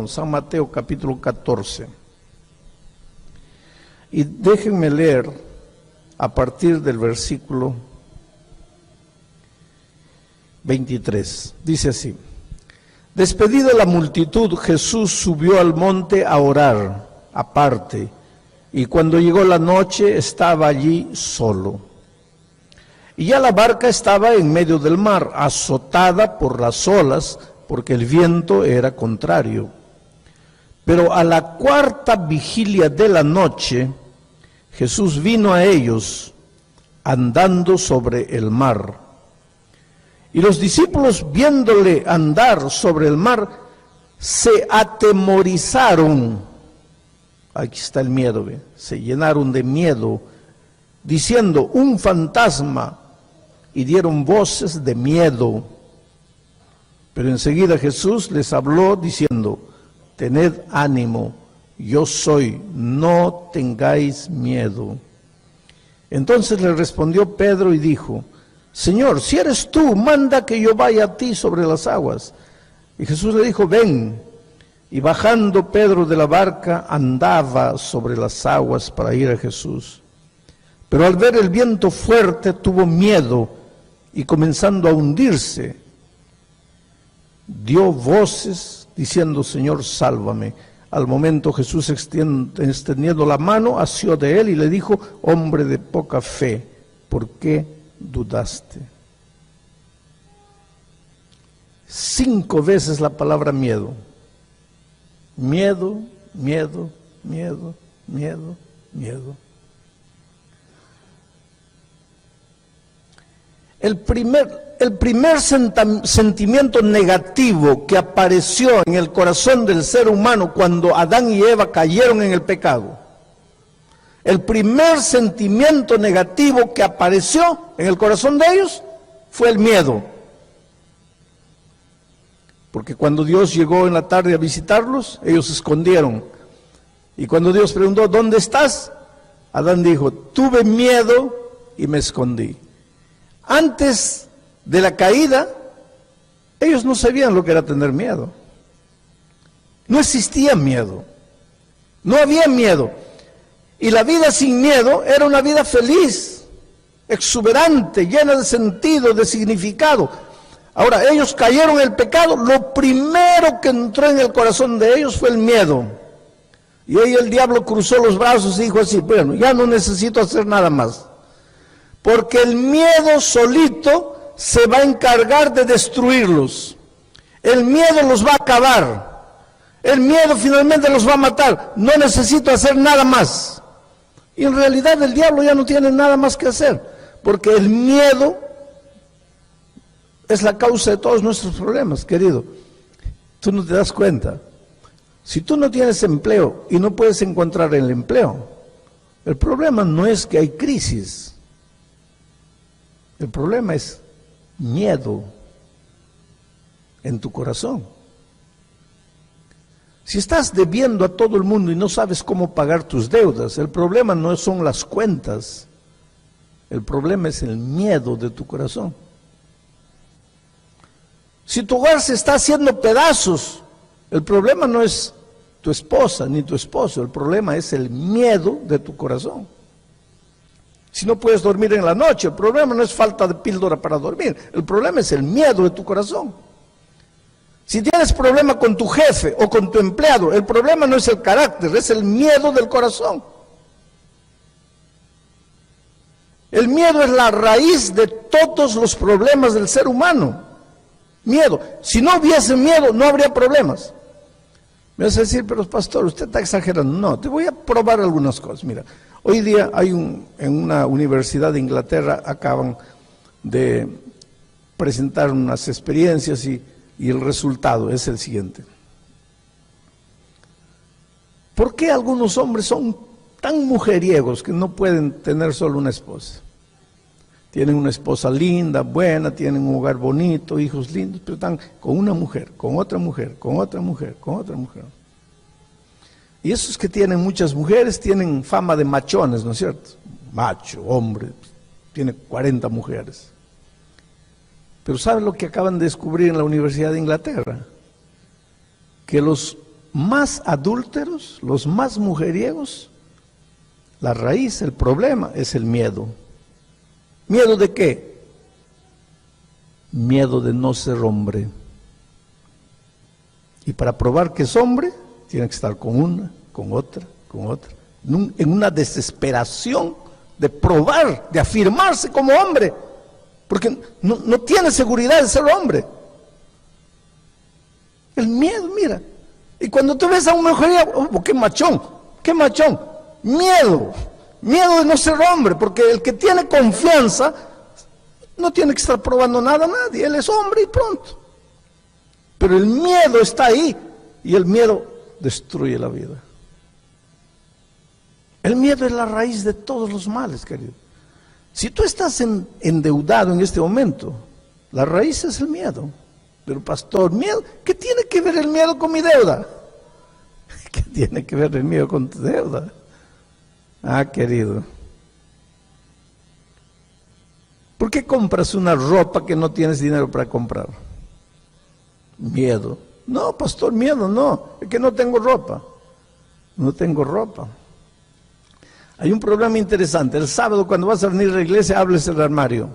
San Mateo capítulo 14. Y déjenme leer a partir del versículo 23. Dice así: despedida la multitud, Jesús subió al monte a orar aparte, y cuando llegó la noche estaba allí solo. Y ya la barca estaba en medio del mar, azotada por las olas, porque el viento era contrario. Pero a la cuarta vigilia de la noche, Jesús vino a ellos andando sobre el mar. Y los discípulos, viéndole andar sobre el mar, se atemorizaron. Aquí está el miedo, ¿ve? Se llenaron de miedo, diciendo: un fantasma, y dieron voces de miedo. Pero enseguida Jesús les habló diciendo: tened ánimo, yo soy, no tengáis miedo. Entonces le respondió Pedro y dijo: Señor, si eres tú, manda que yo vaya a ti sobre las aguas. Y Jesús le dijo: ven. Y bajando Pedro de la barca, andaba sobre las aguas para ir a Jesús. Pero al ver el viento fuerte, tuvo miedo, y comenzando a hundirse, dio voces diciendo: Señor, sálvame. Al momento Jesús, extendiendo la mano, asió de él y le dijo: hombre de poca fe, ¿por qué dudaste? 5 veces la palabra miedo. Miedo, miedo, miedo, miedo, miedo. El primer sentimiento negativo que apareció en el corazón del ser humano cuando Adán y Eva cayeron en el pecado, el primer sentimiento negativo que apareció en el corazón de ellos fue el miedo. Porque cuando Dios llegó en la tarde a visitarlos, ellos se escondieron. Y cuando Dios preguntó: ¿dónde estás? Adán dijo: tuve miedo y me escondí. Antes de la caída, ellos no sabían lo que era tener miedo. No existía miedo. No había miedo. Y la vida sin miedo era una vida feliz, exuberante, llena de sentido, de significado. Ahora, ellos cayeron en el pecado, lo primero que entró en el corazón de ellos fue el miedo. Y ahí el diablo cruzó los brazos y dijo así: bueno, ya no necesito hacer nada más. Porque el miedo solito se va a encargar de destruirlos. El miedo los va a acabar. El miedo finalmente los va a matar. No necesito hacer nada más. Y en realidad el diablo ya no tiene nada más que hacer. Porque el miedo es la causa de todos nuestros problemas, querido. Tú no te das cuenta. Si tú no tienes empleo y no puedes encontrar el empleo, el problema no es que hay crisis. El problema es miedo en tu corazón. Si estás debiendo a todo el mundo y no sabes cómo pagar tus deudas, el problema no son las cuentas. El problema es el miedo de tu corazón. Si tu hogar se está haciendo pedazos, el problema no es tu esposa ni tu esposo, el problema es el miedo de tu corazón. Si no puedes dormir en la noche, el problema no es falta de píldora para dormir, el problema es el miedo de tu corazón. Si tienes problema con tu jefe o con tu empleado, el problema no es el carácter, es el miedo del corazón. El miedo es la raíz de todos los problemas del ser humano. Miedo. Si no hubiese miedo, no habría problemas. Me vas a decir: pero pastor, usted está exagerando. No, te voy a probar algunas cosas. Mira, hoy día hay en una universidad de Inglaterra, acaban de presentar unas experiencias y el resultado es el siguiente. ¿Por qué algunos hombres son tan mujeriegos que no pueden tener solo una esposa? Tienen una esposa linda, buena, tienen un hogar bonito, hijos lindos, pero están con una mujer, con otra mujer, con otra mujer, con otra mujer. Y esos que tienen muchas mujeres tienen fama de machones, ¿no es cierto? Macho, hombre, tiene 40 mujeres. Pero ¿saben lo que acaban de descubrir en la Universidad de Inglaterra? Que los más adúlteros, los más mujeriegos, la raíz, el problema es el miedo. ¿Miedo de qué? Miedo de no ser hombre. Y para probar que es hombre, tiene que estar con una, con otra, en una desesperación de probar, de afirmarse como hombre, porque no tiene seguridad de ser hombre. El miedo, mira. Y cuando tú ves a un mujeriego, oh, qué machón, miedo de no ser hombre, porque el que tiene confianza no tiene que estar probando nada a nadie, él es hombre y pronto. Pero el miedo está ahí, y el miedo destruye la vida. El miedo es la raíz de todos los males, querido. Si tú estás endeudado en este momento, la raíz es el miedo. Pero pastor, ¿miedo? ¿Qué tiene que ver el miedo con mi deuda? ¿Qué tiene que ver el miedo con tu deuda? Ah, querido. ¿Por qué compras una ropa que no tienes dinero para comprar? Miedo. No, pastor, miedo no. Es que no tengo ropa. No tengo ropa. Hay un programa interesante. El sábado cuando vas a venir a la iglesia, hables el armario.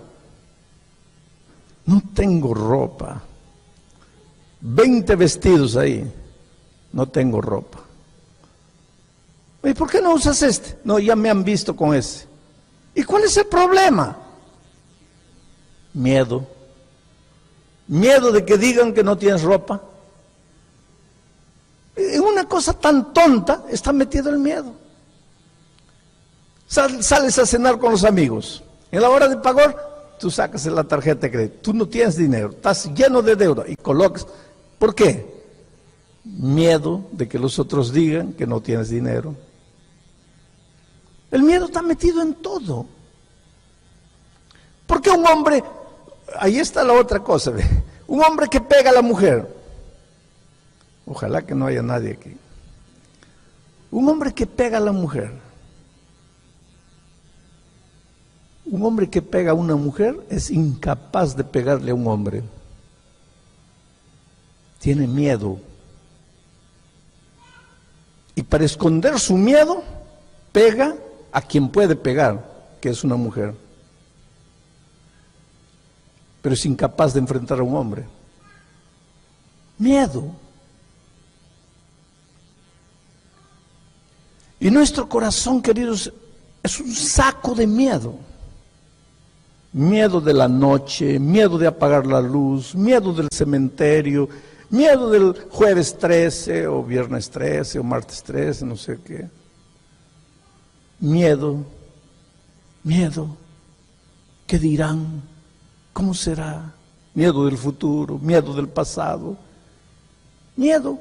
No tengo ropa. 20 vestidos ahí. No tengo ropa. ¿Y por qué no usas este? No, ya me han visto con ese. ¿Y cuál es el problema? Miedo. Miedo de que digan que no tienes ropa. En una cosa tan tonta está metido el miedo. Sales a cenar con los amigos. En la hora de pagar, tú sacas la tarjeta de crédito. Tú no tienes dinero, estás lleno de deuda y colocas. ¿Por qué? Miedo de que los otros digan que no tienes dinero. El miedo está metido en todo. ¿Por qué un hombre, ahí está la otra cosa, ¿ve? Un hombre que pega a la mujer? Ojalá que no haya nadie aquí. Un hombre que pega a la mujer. Un hombre que pega a una mujer es incapaz de pegarle a un hombre. Tiene miedo. Y para esconder su miedo, pega a quien puede pegar, que es una mujer. Pero es incapaz de enfrentar a un hombre. Miedo. Y nuestro corazón, queridos, es un saco de miedo. Miedo de la noche, miedo de apagar la luz, miedo del cementerio, miedo del jueves 13 o viernes 13 o martes 13, no sé qué. Miedo, ¿qué dirán? ¿Cómo será? Miedo del futuro, miedo del pasado, miedo.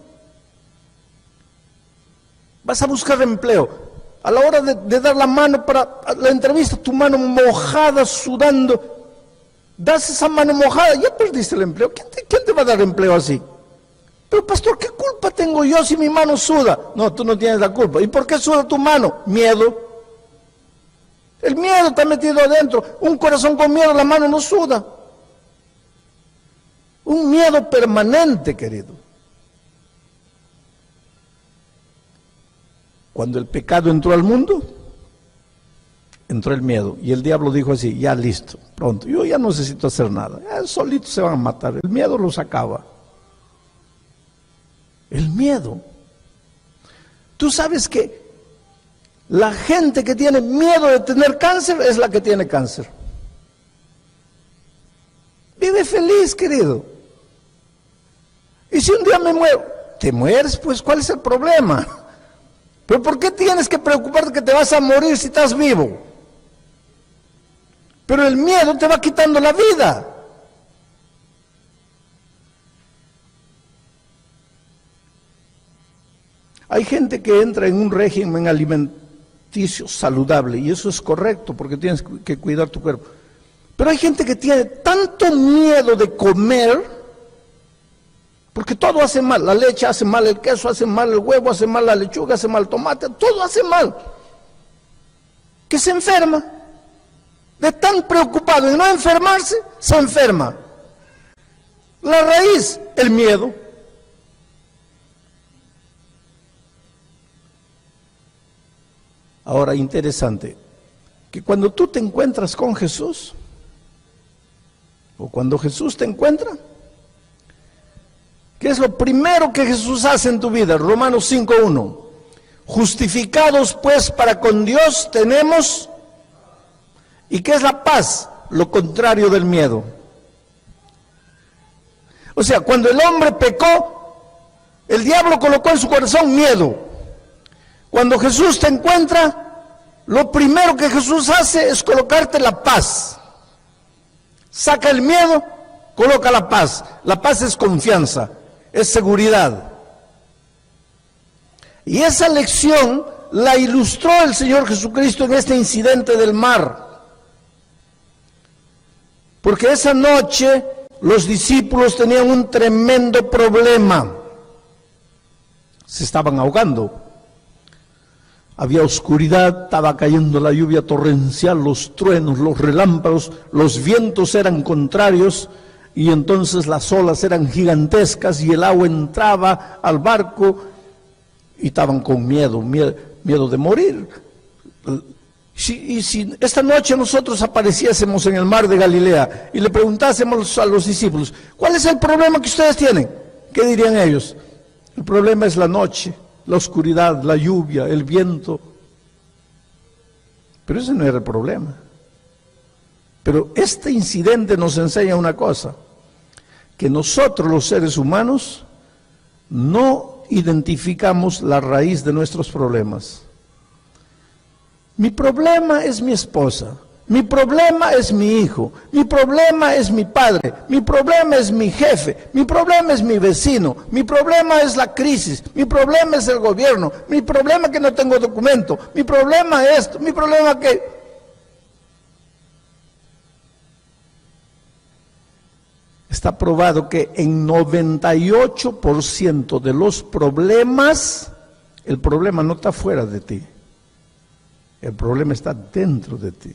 Vas a buscar empleo. A la hora de dar la mano para la entrevista, tu mano mojada, sudando, das esa mano mojada, ya perdiste el empleo. ¿Quién te va a dar empleo así? Pero pastor, ¿qué culpa tengo yo si mi mano suda? No, tú no tienes la culpa. ¿Y por qué suda tu mano? Miedo. El miedo está metido adentro. Un corazón con miedo, la mano no suda. Un miedo permanente, querido. Cuando el pecado entró al mundo, entró el miedo. Y el diablo dijo así, ya listo, pronto, yo ya no necesito hacer nada. Solitos se van a matar, el miedo los acaba. El miedo. Tú sabes que la gente que tiene miedo de tener cáncer es la que tiene cáncer. Vive feliz, querido. Y si un día me muero, te mueres, pues ¿cuál es el problema? ¿Pero por qué tienes que preocuparte que te vas a morir si estás vivo? Pero el miedo te va quitando la vida. Hay gente que entra en un régimen alimenticio saludable y eso es correcto porque tienes que cuidar tu cuerpo. Pero hay gente que tiene tanto miedo de comer porque todo hace mal, la leche hace mal, el queso hace mal, el huevo hace mal, la lechuga hace mal, el tomate, todo hace mal. Que se enferma. De tan preocupado en no enfermarse, se enferma. La raíz, el miedo. Ahora, interesante, que cuando tú te encuentras con Jesús, o cuando Jesús te encuentra, ¿qué es lo primero que Jesús hace en tu vida? Romanos 5:1. Justificados pues para con Dios tenemos, ¿y qué es la paz? Lo contrario del miedo. O sea, cuando el hombre pecó, el diablo colocó en su corazón miedo. Cuando Jesús te encuentra, lo primero que Jesús hace es colocarte la paz. Saca el miedo, coloca la paz. La paz es confianza, es seguridad. Y esa lección la ilustró el Señor Jesucristo en este incidente del mar. Porque esa noche los discípulos tenían un tremendo problema. Se estaban ahogando. Había oscuridad, estaba cayendo la lluvia torrencial, los truenos, los relámpagos, los vientos eran contrarios y entonces las olas eran gigantescas y el agua entraba al barco y estaban con miedo de morir. Y si esta noche nosotros apareciésemos en el mar de Galilea y le preguntásemos a los discípulos, ¿cuál es el problema que ustedes tienen? ¿Qué dirían ellos? El problema es la noche, la oscuridad, la lluvia, el viento. Pero ese no era el problema. Pero este incidente nos enseña una cosa, que nosotros los seres humanos no identificamos la raíz de nuestros problemas. Mi problema es mi esposa, mi problema es mi hijo, mi problema es mi padre, mi problema es mi jefe, mi problema es mi vecino, mi problema es la crisis, mi problema es el gobierno, mi problema es que no tengo documento, mi problema es esto, mi problema que... Está probado que en 98% de los problemas, el problema no está fuera de ti. El problema está dentro de ti.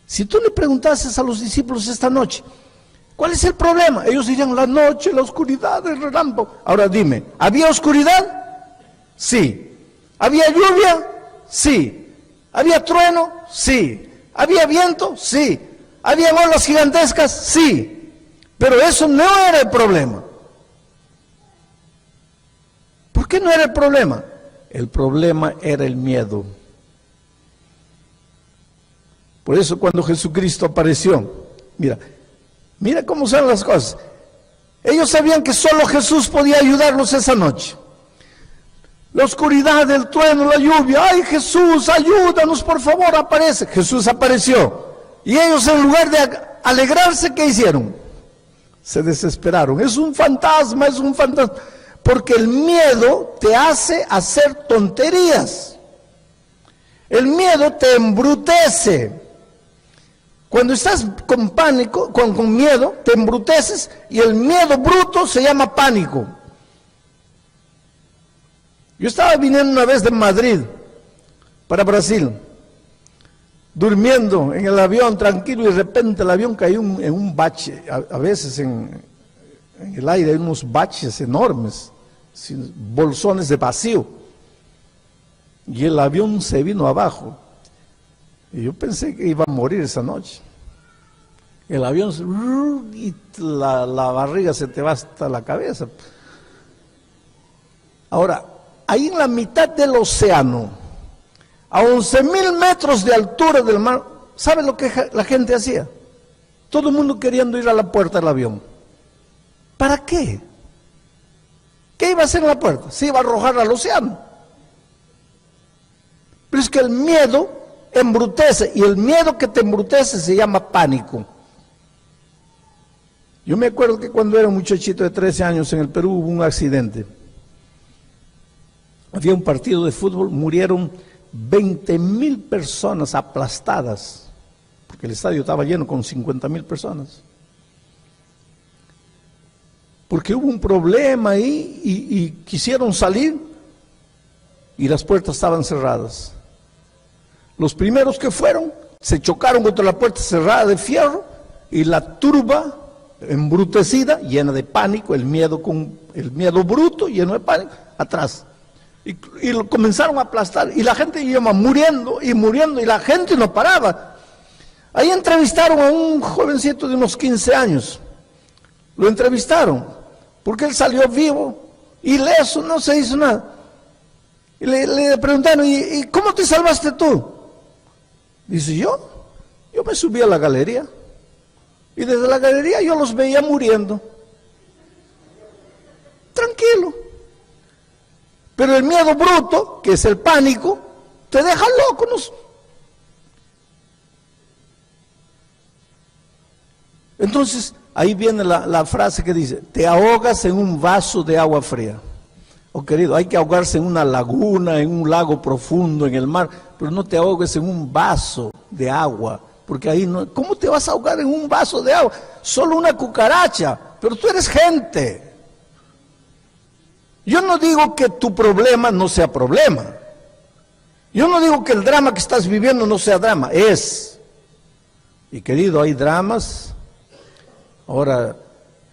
Si tú le preguntases a los discípulos esta noche, ¿cuál es el problema? Ellos dirían, la noche, la oscuridad, el relámpago. Ahora dime, ¿había oscuridad? Sí. ¿Había lluvia? Sí. ¿Había trueno? Sí. ¿Había viento? Sí. ¿Había olas gigantescas? Sí. Pero eso no era el problema. ¿Por qué no era el problema? El problema era el miedo. Por eso cuando Jesucristo apareció, mira cómo son las cosas. Ellos sabían que solo Jesús podía ayudarlos esa noche. La oscuridad, el trueno, la lluvia. ¡Ay, Jesús, ayúdanos, por favor, aparece! Jesús apareció. Y ellos, en lugar de alegrarse, ¿qué hicieron? Se desesperaron. Es un fantasma, es un fantasma. Porque el miedo te hace hacer tonterías. El miedo te embrutece. Cuando estás con pánico, con miedo, te embruteces y el miedo bruto se llama pánico. Yo estaba viniendo una vez de Madrid para Brasil, durmiendo en el avión tranquilo y de repente el avión cayó en un bache. A veces en el aire hay unos baches enormes, bolsones de vacío. Y el avión se vino abajo. Y yo pensé que iba a morir esa noche. El avión, y la barriga se te va hasta la cabeza. Ahora, ahí en la mitad del océano, a 11,000 metros de altura del mar, ¿sabe lo que la gente hacía? Todo el mundo queriendo ir a la puerta del avión. ¿Para qué? ¿Qué iba a hacer en la puerta? Se iba a arrojar al océano. Pero es que el miedo embrutece, y el miedo que te embrutece se llama pánico. Yo me acuerdo que cuando era un muchachito de 13 años en el Perú hubo un accidente. Había un partido de fútbol, murieron 20,000 personas aplastadas, porque el estadio estaba lleno con 50,000 personas. Porque hubo un problema ahí y quisieron salir y las puertas estaban cerradas. Los primeros que fueron se chocaron contra la puerta cerrada de fierro y la turba embrutecida, llena de pánico, el miedo bruto, lleno de pánico, atrás. Y lo comenzaron a aplastar, y la gente iba muriendo, y la gente no paraba. Ahí entrevistaron a un jovencito de unos 15 años, lo entrevistaron, porque él salió vivo, ileso, no se hizo nada. Y le preguntaron, ¿y cómo te salvaste tú? Dice, yo me subí a la galería, y desde la galería yo los veía muriendo. Tranquilo. Pero el miedo bruto, que es el pánico, te deja loco, ¿no? Entonces, ahí viene la frase que dice, te ahogas en un vaso de agua fría. Oh, querido, hay que ahogarse en una laguna, en un lago profundo, en el mar, pero no te ahogues en un vaso de agua, porque ahí no. ¿Cómo te vas a ahogar en un vaso de agua? Solo una cucaracha, pero tú eres gente. Yo no digo que tu problema no sea problema. Yo no digo que el drama que estás viviendo no sea drama, es. Y querido, hay dramas. Ahora,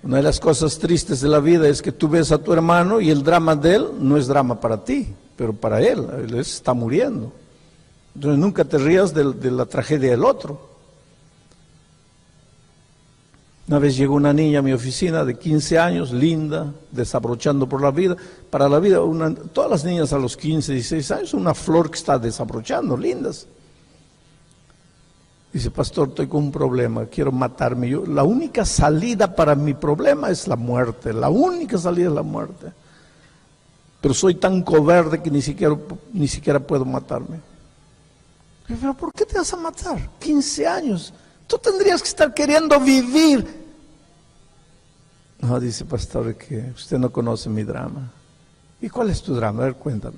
una de las cosas tristes de la vida es que tú ves a tu hermano y el drama de él no es drama para ti, pero para él está muriendo. Entonces nunca te rías de la tragedia del otro. Una vez llegó una niña a mi oficina de 15 años, linda, desabrochando por la vida. Para la vida, todas las niñas a los 15, 16 años, son una flor que está desabrochando, lindas. Dice, pastor, estoy con un problema, quiero matarme. La única salida para mi problema es la muerte, la única salida es la muerte. Pero soy tan cobarde que ni siquiera puedo matarme. Pero ¿por qué te vas a matar? 15 años. Tú tendrías que estar queriendo vivir. No, dice, pastor, que usted no conoce mi drama. ¿Y cuál es tu drama? A ver, cuéntame.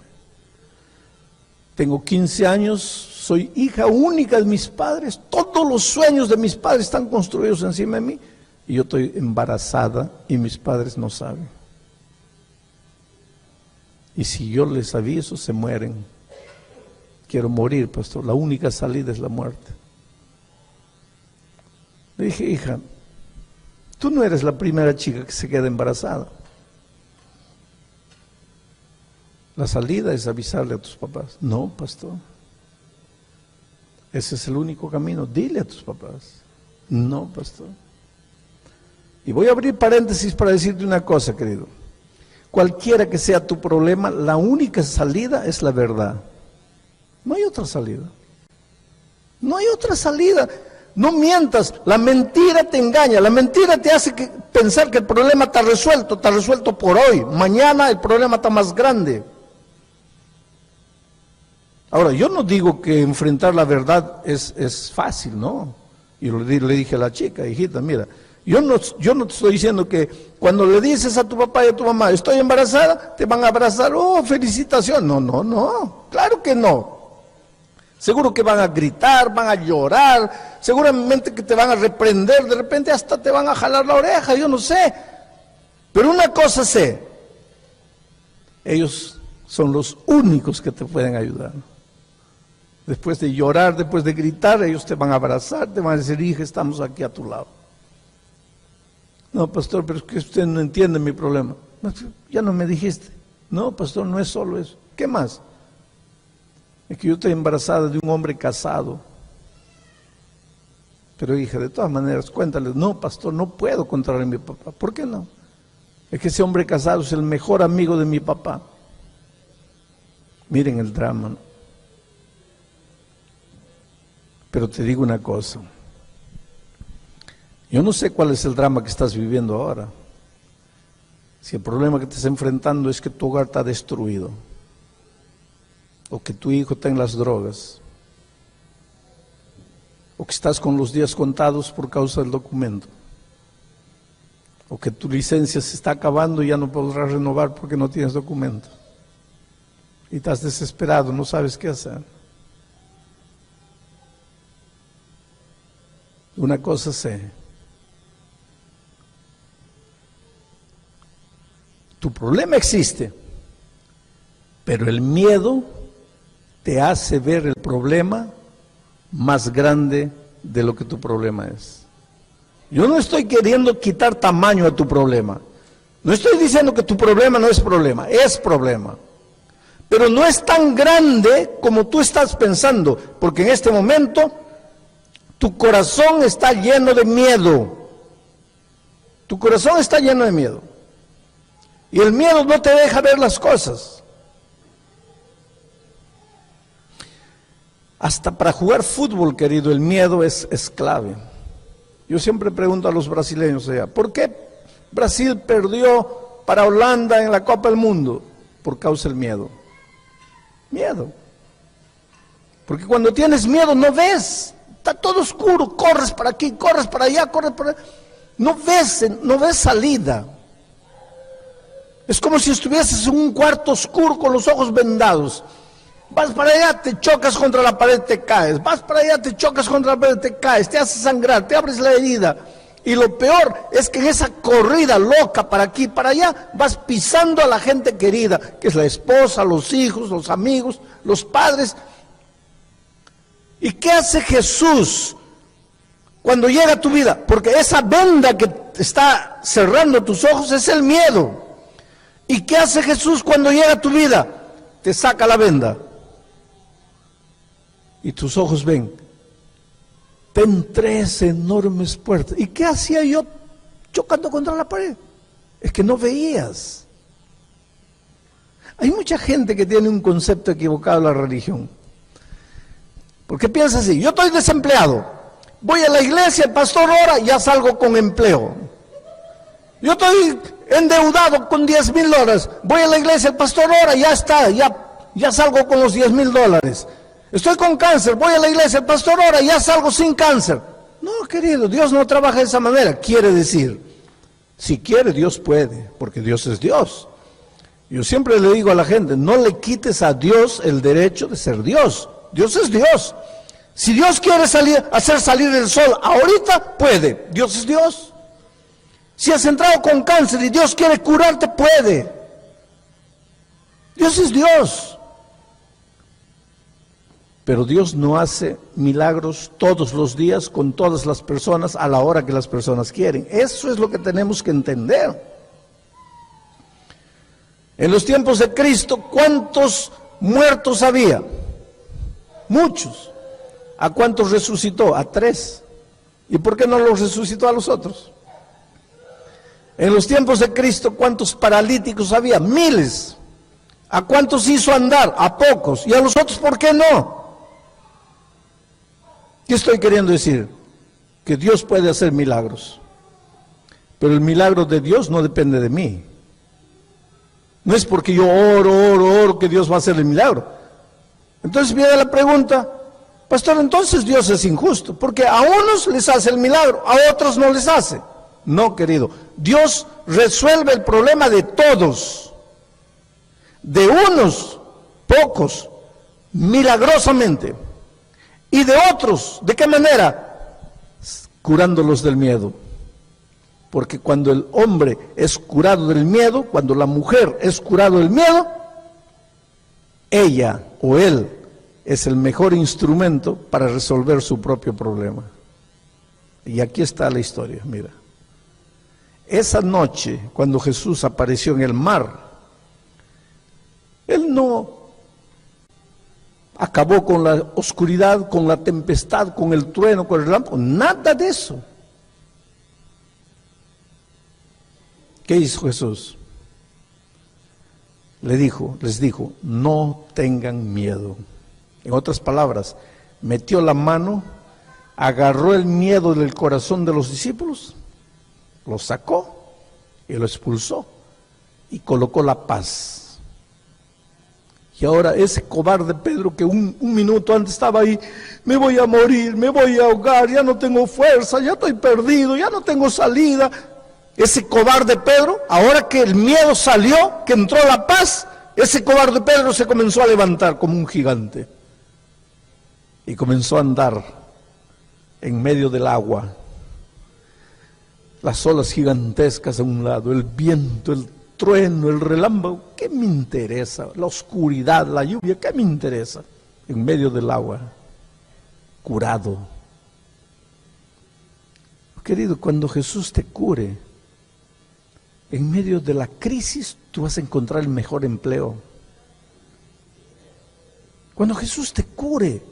Tengo 15 años, soy hija única de mis padres, todos los sueños de mis padres están construidos encima de mí, y yo estoy embarazada y mis padres no saben. Y si yo les aviso, se mueren. Quiero morir, pastor, la única salida es la muerte. Le dije, hija, tú no eres la primera chica que se queda embarazada. La salida es avisarle a tus papás. No, pastor. Ese es el único camino. Dile a tus papás. No, pastor. Y voy a abrir paréntesis para decirte una cosa, querido. Cualquiera que sea tu problema, la única salida es la verdad. No hay otra salida. No hay otra salida. No mientas, la mentira te engaña, la mentira te hace pensar que el problema está resuelto por hoy. Mañana el problema está más grande. Ahora, yo no digo que enfrentar la verdad es fácil, ¿no? Y le dije a la chica, hijita, mira, yo no te estoy diciendo que cuando le dices a tu papá y a tu mamá, estoy embarazada, te van a abrazar, oh, felicitación. No, claro que no. Seguro que van a gritar, van a llorar, seguramente que te van a reprender, de repente hasta te van a jalar la oreja, yo no sé. Pero una cosa sé, ellos son los únicos que te pueden ayudar. Después de llorar, después de gritar, ellos te van a abrazar, te van a decir, hija, estamos aquí a tu lado. No, pastor, pero es que usted no entiende mi problema. Ya no me dijiste. No, pastor, no es solo eso. ¿Qué más? Es que yo estoy embarazada de un hombre casado. Pero hija, de todas maneras, cuéntale, no, pastor, no puedo controlar a mi papá. ¿Por qué no? Es que ese hombre casado es el mejor amigo de mi papá. Miren el drama, ¿no? Pero te digo una cosa. Yo no sé cuál es el drama que estás viviendo ahora. Si el problema que te estás enfrentando es que tu hogar está destruido, o que tu hijo está en las drogas, o que estás con los días contados por causa del documento, o que tu licencia se está acabando y ya no podrás renovar porque no tienes documento, y estás desesperado, no sabes qué hacer. Una cosa sé, tu problema existe, pero el miedo te hace ver el problema más grande de lo que tu problema es. Yo no estoy queriendo quitar tamaño a tu problema. No estoy diciendo que tu problema no es problema, es problema. pero no es tan grande como tú estás pensando, porque en este momento tu corazón está lleno de miedo. Tu corazón está lleno de miedo. Y el miedo no te deja ver las cosas. Hasta para jugar fútbol, querido, el miedo es clave. Yo siempre pregunto a los brasileños, ¿por qué Brasil perdió para Holanda en la Copa del Mundo? Por causa del miedo. Miedo. Porque cuando tienes miedo no ves, está todo oscuro, corres para aquí, corres para allá, corres para allá. No ves salida. Es como si estuvieses en un cuarto oscuro con los ojos vendados. Vas para allá, te chocas contra la pared, te caes. Vas para allá, te chocas contra la pared, te caes. Te haces sangrar, te abres la herida. Y lo peor es que en esa corrida loca para aquí, para allá, vas pisando a la gente querida, que es la esposa, los hijos, los amigos, los padres. ¿Y qué hace Jesús cuando llega a tu vida? Porque esa venda que está cerrando tus ojos es el miedo. ¿Y qué hace Jesús cuando llega a tu vida? Te saca la venda. Y tus ojos ven. Ven 3 enormes puertas. ¿Y qué hacía yo chocando contra la pared? Es que no veías. Hay mucha gente que tiene un concepto equivocado de la religión. Porque piensa así, yo estoy desempleado, voy a la iglesia, el pastor ora, ya salgo con empleo. Yo estoy endeudado con $10,000, voy a la iglesia, el pastor ora, ya está, ya salgo con los $10,000. Estoy con cáncer, voy a la iglesia, el pastor ora, ya salgo sin cáncer. No, querido, Dios no trabaja de esa manera. Quiere decir, si quiere, Dios puede, porque Dios es Dios. Yo siempre le digo a la gente, no le quites a Dios el derecho de ser Dios. Dios es Dios. Si Dios quiere hacer salir el sol ahorita, puede. Dios es Dios. Si has entrado con cáncer y Dios quiere curarte, puede. Dios es Dios. Pero Dios no hace milagros todos los días con todas las personas a la hora que las personas quieren. Eso es lo que tenemos que entender. En los tiempos de Cristo, ¿cuántos muertos había? Muchos. ¿A cuántos resucitó? A 3. ¿Y por qué no los resucitó a los otros? En los tiempos de Cristo, ¿cuántos paralíticos había? Miles. ¿A cuántos hizo andar? A pocos. ¿Y a los otros por qué no? ¿Qué estoy queriendo decir? Que Dios puede hacer milagros. Pero el milagro de Dios no depende de mí. No es porque yo oro que Dios va a hacer el milagro. Entonces viene la pregunta, pastor, entonces Dios es injusto, porque a unos les hace el milagro, a otros no les hace. No, querido, Dios resuelve el problema de todos, de unos, pocos, milagrosamente, y de otros, ¿de qué manera? Curándolos del miedo. Porque cuando el hombre es curado del miedo, cuando la mujer es curado del miedo, ella o él es el mejor instrumento para resolver su propio problema. Y aquí está la historia, mira. Esa noche, cuando Jesús apareció en el mar, Él no acabó con la oscuridad, con la tempestad, con el trueno, con el relámpago, nada de eso. ¿Qué hizo Jesús? Les dijo, no tengan miedo. En otras palabras, metió la mano, agarró el miedo del corazón de los discípulos, lo sacó y lo expulsó y colocó la paz. Y ahora ese cobarde Pedro que un minuto antes estaba ahí, me voy a morir, me voy a ahogar, ya no tengo fuerza, ya estoy perdido, ya no tengo salida. Ese cobarde Pedro, ahora que el miedo salió, que entró la paz, ese cobarde Pedro se comenzó a levantar como un gigante. Y comenzó a andar en medio del agua. Las olas gigantescas a un lado, el viento, el trueno, el relámpago. ¿Qué me interesa? La oscuridad, la lluvia, ¿qué me interesa? En medio del agua, curado. Querido, cuando Jesús te cure, en medio de la crisis, tú vas a encontrar el mejor empleo. Cuando Jesús te cure,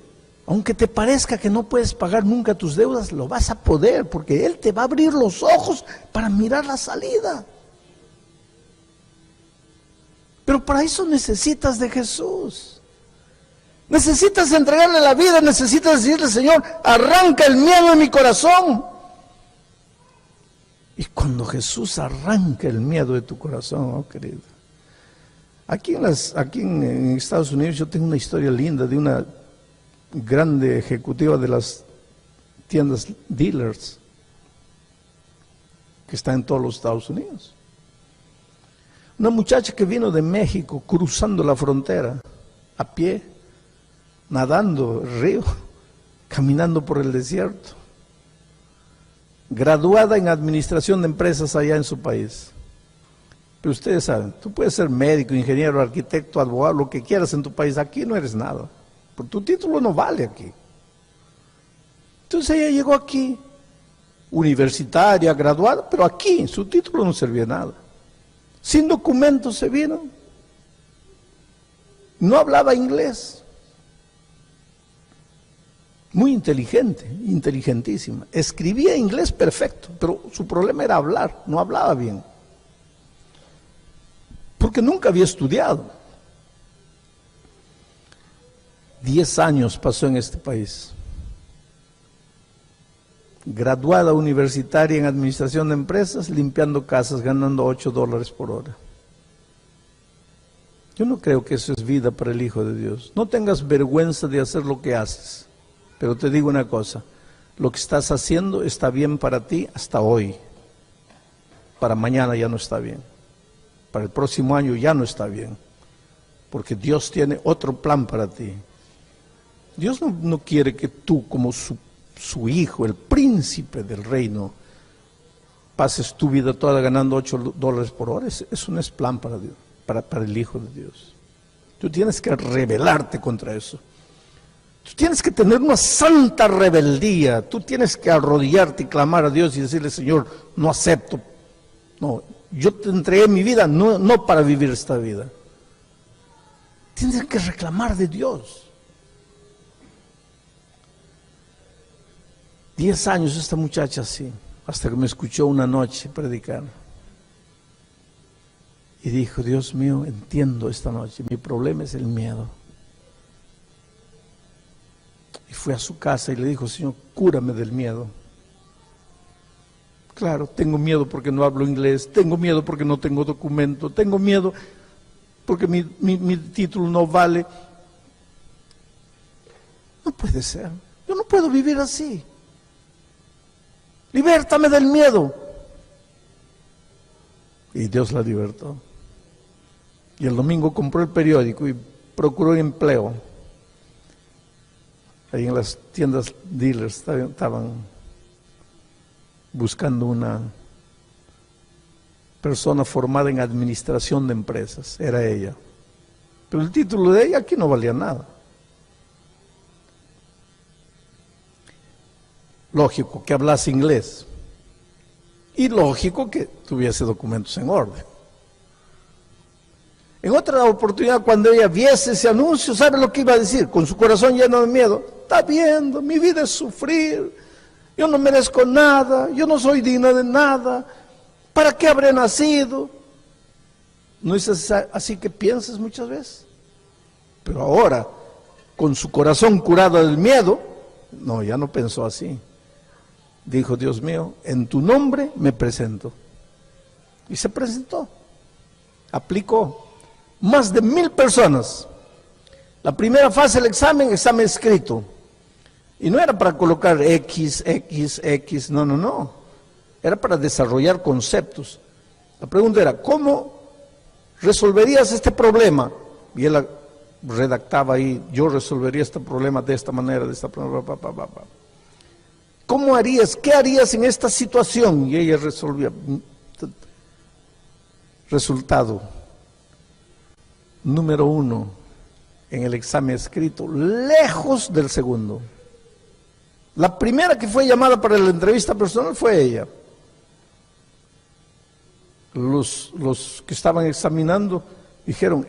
aunque te parezca que no puedes pagar nunca tus deudas, lo vas a poder, porque Él te va a abrir los ojos para mirar la salida. Pero para eso necesitas de Jesús. Necesitas entregarle la vida, necesitas decirle, Señor, arranca el miedo de mi corazón. Y cuando Jesús arranca el miedo de tu corazón, oh querido. Aquí en Estados Unidos yo tengo una historia linda de una grande ejecutiva de las tiendas dealers que está en todos los Estados Unidos. Una muchacha que vino de México cruzando la frontera a pie, nadando el río, caminando por el desierto, graduada en administración de empresas allá en su país. Pero ustedes saben, tú puedes ser médico, ingeniero, arquitecto, abogado, lo que quieras en tu país, aquí no eres nada, porque tu título no vale aquí. Entonces ella llegó aquí, universitaria, graduada, pero aquí su título no servía de nada. Sin documentos se vino, no hablaba inglés. Muy inteligente, inteligentísima. Escribía inglés perfecto, pero su problema era hablar, no hablaba bien. Porque nunca había estudiado. 10 años pasó en este país. Graduada universitaria en administración de empresas, limpiando casas, ganando $8 por hora. Yo no creo que eso es vida para el Hijo de Dios. No tengas vergüenza de hacer lo que haces. Pero te digo una cosa, lo que estás haciendo está bien para ti hasta hoy. Para mañana ya no está bien. Para el próximo año ya no está bien. Porque Dios tiene otro plan para ti. Dios no quiere que tú, como su hijo, el príncipe del reino, pases tu vida toda ganando $8 por hora. Eso no es plan para Dios, para el Hijo de Dios. Tú tienes que rebelarte contra eso. Tú tienes que tener una santa rebeldía. Tú tienes que arrodillarte y clamar a Dios y decirle, Señor, no acepto. No, yo te entregué mi vida no para vivir esta vida. Tienes que reclamar de Dios. 10 años esta muchacha así, hasta que me escuchó una noche predicar. Y dijo, Dios mío, entiendo esta noche, mi problema es el miedo. Y fue a su casa y le dijo, Señor, cúrame del miedo. Claro, tengo miedo porque no hablo inglés, tengo miedo porque no tengo documento, tengo miedo porque mi título no vale. No puede ser, yo no puedo vivir así. Libértame del miedo. Y Dios la libertó. Y el domingo compró el periódico y procuró empleo. Ahí en las tiendas dealers estaban buscando una persona formada en administración de empresas. Era ella. Pero el título de ella aquí no valía nada. Lógico que hablase inglés. Y lógico que tuviese documentos en orden. En otra oportunidad, cuando ella viese ese anuncio, ¿sabe lo que iba a decir? Con su corazón lleno de miedo. Está viendo, mi vida es sufrir. Yo no merezco nada, yo no soy digna de nada. ¿Para qué habré nacido? ¿No es así que piensas muchas veces? Pero ahora, con su corazón curado del miedo, no, ya no pensó así. Dijo, Dios mío, en tu nombre me presento. Y se presentó. Aplicó. Más de 1000 personas. La primera fase del examen escrito. Y no era para colocar X, no. Era para desarrollar conceptos. La pregunta era, ¿cómo resolverías este problema? Y él redactaba ahí, yo resolvería este problema de esta manera, de esta manera, ¿Cómo harías? ¿Qué harías en esta situación? Y ella resolvía. Resultado número 1 en el examen escrito, lejos del segundo. La primera que fue llamada para la entrevista personal fue ella. Los que estaban examinando Dijeron,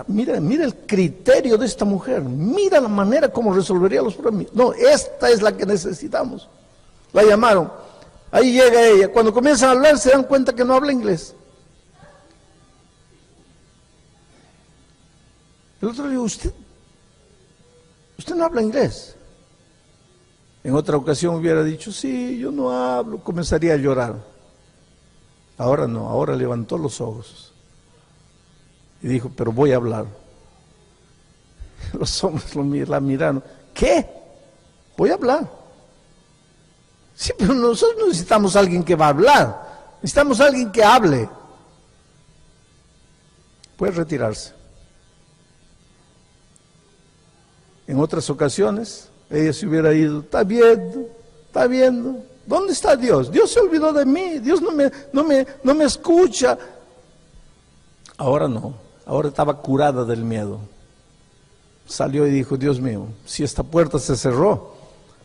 mira el criterio de esta mujer, mira la manera como resolvería los problemas. No, esta es la que necesitamos. La llamaron. Ahí llega ella. Cuando comienzan a hablar se dan cuenta que no habla inglés. El otro le dijo, usted no habla inglés. En otra ocasión hubiera dicho, sí, yo no hablo, comenzaría a llorar. Ahora no, ahora levantó los ojos y dijo, pero voy a hablar. Los hombres la miraron, ¿qué? Voy a hablar. Sí, pero nosotros no necesitamos a alguien que va a hablar, necesitamos a alguien que hable. Puede retirarse. En otras ocasiones, ella se hubiera ido, está viendo, ¿dónde está Dios? Dios se olvidó de mí, Dios no me escucha. Ahora no, ahora estaba curada del miedo. Salió y dijo, Dios mío, si esta puerta se cerró,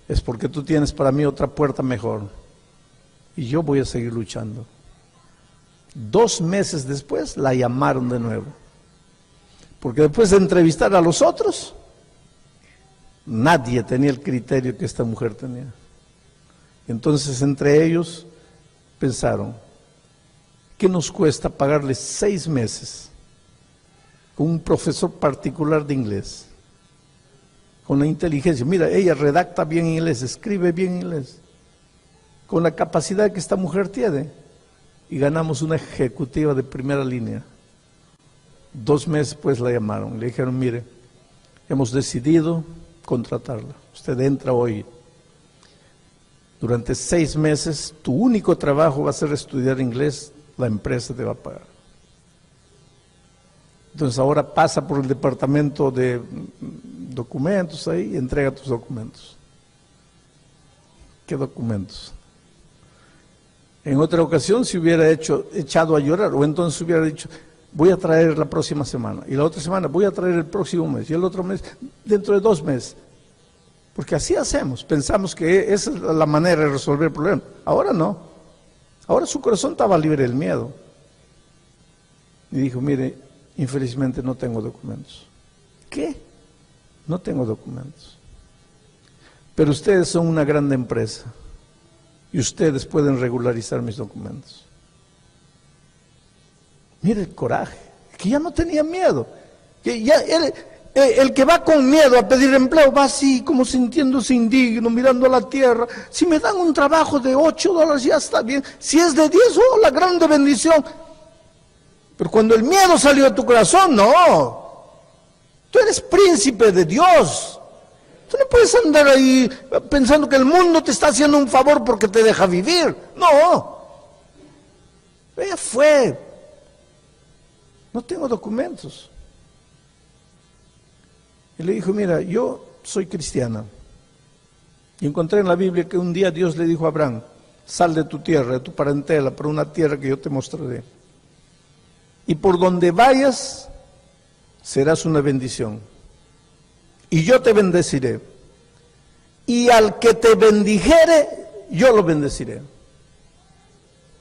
es porque tú tienes para mí otra puerta mejor. Y yo voy a seguir luchando. 2 meses después la llamaron de nuevo. Porque después de entrevistar a los otros, nadie tenía el criterio que esta mujer tenía. Entonces entre ellos pensaron, ¿qué nos cuesta pagarle 6 meses con un profesor particular de inglés? Con la inteligencia, mira, ella redacta bien inglés, escribe bien inglés, con la capacidad que esta mujer tiene, y ganamos una ejecutiva de primera línea. 2 meses pues la llamaron, le dijeron, mire, hemos decidido contratarla, usted entra hoy. Durante 6 meses, tu único trabajo va a ser estudiar inglés, la empresa te va a pagar. Entonces ahora pasa por el departamento de documentos ahí y entrega tus documentos. ¿Qué documentos? En otra ocasión se hubiera echado a llorar, o entonces hubiera dicho, voy a traer la próxima semana, y la otra semana voy a traer el próximo mes, y el otro mes, dentro de 2 meses. Porque así hacemos, pensamos que esa es la manera de resolver el problema. Ahora no, ahora su corazón estaba libre del miedo. Y dijo, mire, infelizmente no tengo documentos. ¿Qué? No tengo documentos. Pero ustedes son una grande empresa y ustedes pueden regularizar mis documentos. Mire el coraje, que ya no tenía miedo, que ya el que va con miedo a pedir empleo va así, como sintiéndose indigno, mirando a la tierra. Si me dan un trabajo de $8, ya está bien. Si es de 10, oh, la grande bendición. Pero cuando el miedo salió de tu corazón, no. Tú eres príncipe de Dios. Tú no puedes andar ahí pensando que el mundo te está haciendo un favor porque te deja vivir. No. Ella fue. No tengo documentos. Y le dijo, mira, yo soy cristiana. Y encontré en la Biblia que un día Dios le dijo a Abraham, sal de tu tierra, de tu parentela, para una tierra que yo te mostraré. Y por donde vayas, serás una bendición. Y yo te bendeciré. Y al que te bendijere, yo lo bendeciré.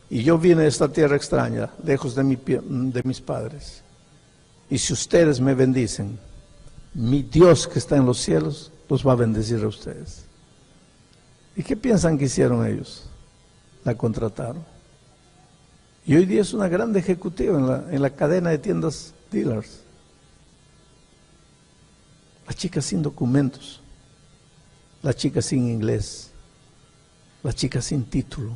Y yo vine a esta tierra extraña, lejos de mis padres. Y si ustedes me bendicen, mi Dios que está en los cielos los va a bendecir a ustedes. ¿Y qué piensan que hicieron ellos? La contrataron. Y hoy día es una grande ejecutiva en la cadena de tiendas dealers. La chica sin documentos, la chica sin inglés, la chica sin título.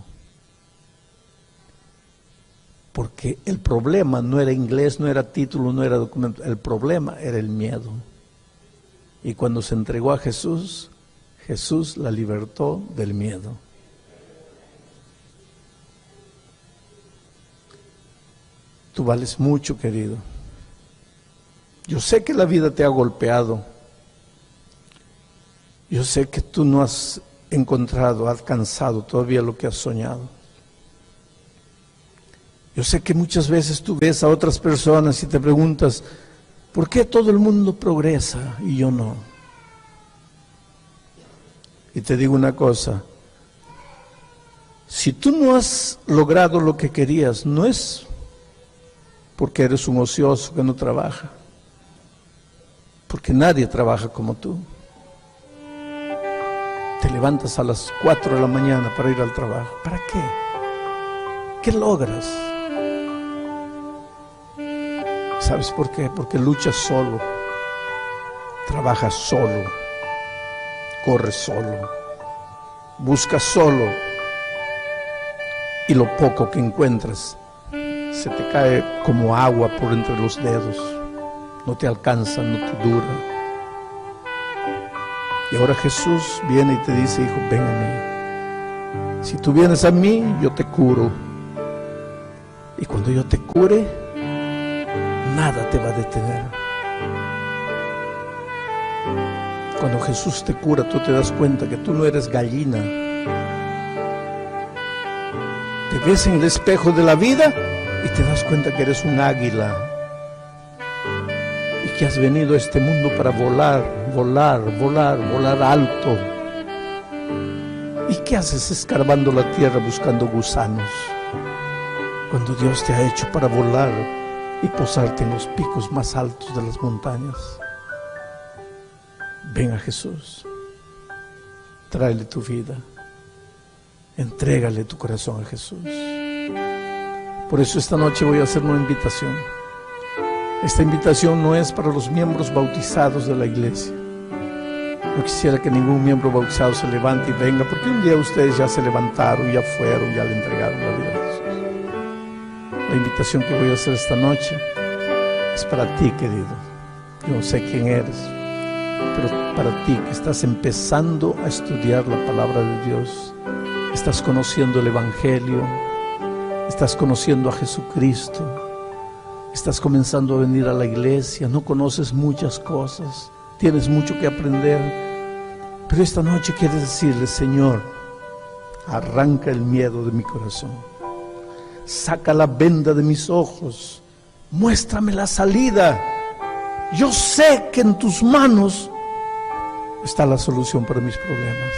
Porque el problema no era inglés, no era título, no era documento, el problema era el miedo. Y cuando se entregó a Jesús, Jesús la libertó del miedo. Tú vales mucho, querido. Yo sé que la vida te ha golpeado. Yo sé que tú no has encontrado, alcanzado todavía lo que has soñado. Yo sé que muchas veces tú ves a otras personas y te preguntas, ¿por qué todo el mundo progresa y yo no? Y te digo una cosa, si tú no has logrado lo que querías, no es porque eres un ocioso que no trabaja, porque nadie trabaja como tú. Te levantas a las 4 de la mañana para ir al trabajo. ¿Para qué? ¿Qué logras? ¿Sabes por qué? Porque luchas solo, trabajas solo, corres solo, buscas solo, y lo poco que encuentras se te cae como agua por entre los dedos, no te alcanza, no te dura. Y ahora Jesús viene y te dice: hijo, ven a mí. Si tú vienes a mí, yo te curo. Y cuando yo te cure, nada te va a detener. Cuando Jesús te cura, tú te das cuenta que tú no eres gallina. Te ves en el espejo de la vida y te das cuenta que eres un águila y que has venido a este mundo para volar, volar, volar, volar alto. ¿Y qué haces escarbando la tierra buscando gusanos cuando Dios te ha hecho para volar y posarte en los picos más altos de las montañas? Ven a Jesús, tráele tu vida, entrégale tu corazón a Jesús. Por eso esta noche voy a hacer una invitación. Esta invitación no es para los miembros bautizados de la iglesia. No quisiera que ningún miembro bautizado se levante y venga, porque un día ustedes ya se levantaron, ya fueron, ya le entregaron la vida a Jesús. La invitación que voy a hacer esta noche es para ti, querido. Yo no sé quién eres, pero para ti que estás empezando a estudiar la palabra de Dios, estás conociendo el Evangelio, estás conociendo a Jesucristo, estás comenzando a venir a la iglesia, no conoces muchas cosas, tienes mucho que aprender, pero esta noche quieres decirle: Señor, arranca el miedo de mi corazón, saca la venda de mis ojos, muéstrame la salida. Yo sé que en tus manos está la solución para mis problemas.